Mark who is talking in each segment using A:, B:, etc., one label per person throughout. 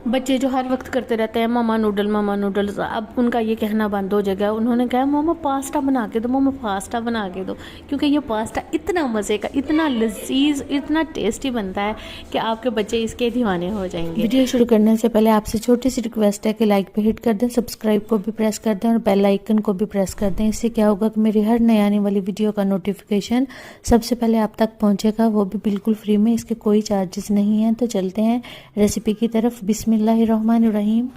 A: बच्चे जो हर वक्त करते रहते हैं मामा नूडल्स, अब उनका ये कहना बंद हो जाएगा। उन्होंने कहा मामा पास्ता बना के दो, मामा पास्ता बना के दो, क्योंकि ये पास्ता इतना मज़े का, इतना लजीज, इतना टेस्टी बनता है कि आपके बच्चे इसके दीवाने हो जाएंगे।
B: वीडियो शुरू करने से पहले आपसे छोटी सी रिक्वेस्ट है कि लाइक पे हिट कर दें, सब्सक्राइब को भी प्रेस कर दें और बेल आइकन को भी प्रेस कर दें। इससे क्या होगा कि मेरी हर नई आने वाली वीडियो का नोटिफिकेशन सबसे पहले आप तक पहुंचेगा, वो भी बिल्कुल फ्री में, इसके कोई चार्जेस नहीं हैं। तो चलते हैं रेसिपी की तरफ। बिस्मिल्लाहिर्रहमानिर्रहीम।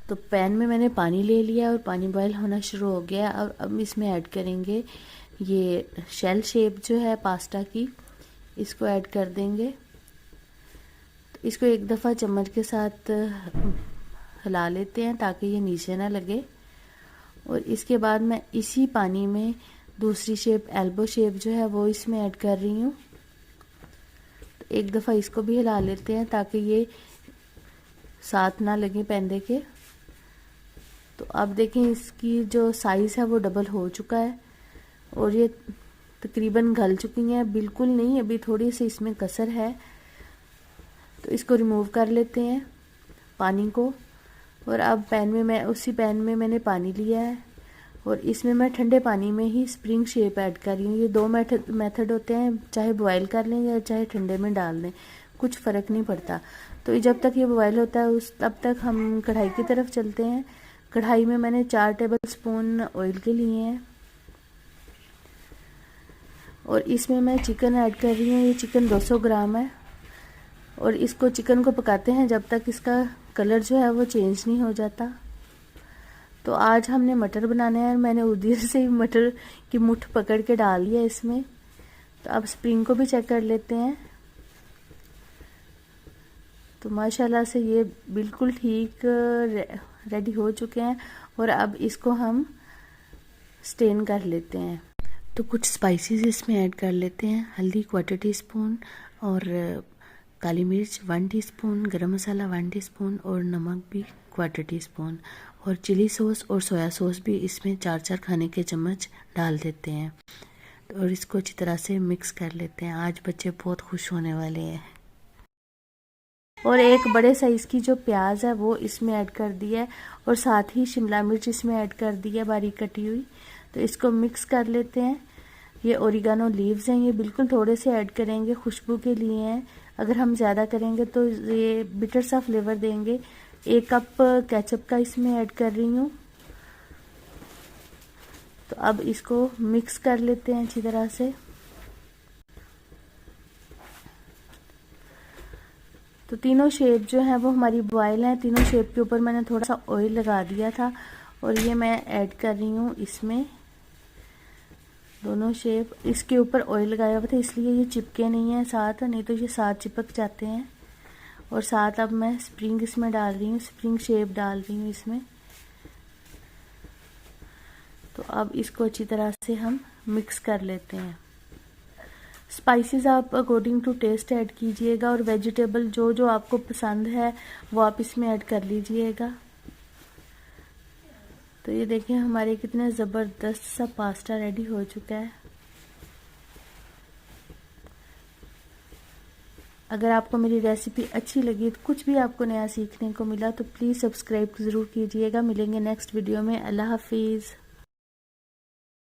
B: तो पैन में मैंने पानी ले लिया और पानी बॉयल होना शुरू हो गया। और अब इसमें ऐड करेंगे ये शेल शेप जो है पास्ता की, इसको ऐड कर देंगे। इसको एक दफ़ा चम्मच के साथ हिला लेते हैं ताकि ये नीचे ना लगे। और इसके बाद मैं इसी पानी में दूसरी शेप, एल्बो शेप जो है वो इसमें ऐड कर रही हूँ। तो एक दफ़ा इसको भी हिला लेते हैं ताकि ये साथ ना लगे पैंदे के। तो अब देखें इसकी जो साइज़ है वो डबल हो चुका है और ये तकरीबन गल चुकी हैं। बिल्कुल नहीं, अभी थोड़ी सी इसमें कसर है। तो इसको रिमूव कर लेते हैं पानी को। और अब उसी पैन में मैंने पानी लिया है और इसमें मैं ठंडे पानी में ही स्प्रिंग शेप ऐड कर रही हूँ। ये दो मेथड होते हैं, चाहे बॉयल कर लें या चाहे ठंडे में डाल दें, कुछ फ़र्क नहीं पड़ता। तो जब तक ये बॉयल होता है तब तक हम कढ़ाई की तरफ चलते हैं। कढ़ाई में मैंने 4 टेबल स्पून ऑयल के लिए हैं और इसमें मैं चिकन ऐड कर रही हूँ। ये चिकन 200 ग्राम है और इसको चिकन को पकाते हैं जब तक इसका कलर जो है वो चेंज नहीं हो जाता। तो आज हमने मटर बनाने हैं, मैंने उधर से ही मटर की मुट्ठ पकड़ के डाल दिया इसमें। तो अब स्प्रिंग को भी चेक कर लेते हैं। तो माशाल्लाह से ये बिल्कुल ठीक रेडी हो चुके हैं और अब इसको हम स्टेन कर लेते हैं। तो कुछ स्पाइसेस इसमें ऐड कर लेते हैं। हल्दी 1/4 टीस्पून और काली मिर्च 1 टीस्पून, गरम मसाला 1 टीस्पून और नमक भी 1/4 टीस्पून और चिली सॉस और सोया सॉस भी इसमें 4-4 खाने के चम्मच डाल देते हैं। और इसको अच्छी तरह से मिक्स कर लेते हैं। आज बच्चे बहुत खुश होने वाले हैं। और एक बड़े साइज़ की जो प्याज है वो इसमें ऐड कर दिया है और साथ ही शिमला मिर्च इसमें ऐड कर दी है बारीक कटी हुई। तो इसको मिक्स कर लेते हैं। ये ओरिगानो लीव्स हैं, ये बिल्कुल थोड़े से ऐड करेंगे, खुशबू के लिए हैं। अगर हम ज़्यादा करेंगे तो ये बिटर सा फ्लेवर देंगे। 1 कप केचप का इसमें ऐड कर रही हूँ। तो अब इसको मिक्स कर लेते हैं अच्छी तरह से। तो तीनों शेप जो है वो हमारी बॉयल हैं। तीनों शेप के ऊपर मैंने थोड़ा सा ऑयल लगा दिया था और ये मैं ऐड कर रही हूँ इसमें। दोनों शेप इसके ऊपर ऑयल लगाया हुआ था इसलिए ये चिपके नहीं है साथ, नहीं तो ये साथ चिपक जाते हैं। और साथ अब मैं स्प्रिंग इसमें डाल रही हूँ, स्प्रिंग शेप डाल रही हूँ इसमें। तो अब इसको अच्छी तरह से हम मिक्स कर लेते हैं। स्पाइसेस आप अकॉर्डिंग टू टेस्ट ऐड कीजिएगा और वेजिटेबल जो जो आपको पसंद है वो आप इसमें ऐड कर लीजिएगा। तो ये देखिए हमारे कितने ज़बरदस्त सा पास्ता रेडी हो चुका है। अगर आपको मेरी रेसिपी अच्छी लगी, तो कुछ भी आपको नया सीखने को मिला, तो प्लीज़ सब्सक्राइब ज़रूर कीजिएगा। मिलेंगे नेक्स्ट वीडियो में। अल्लाह हाफिज़।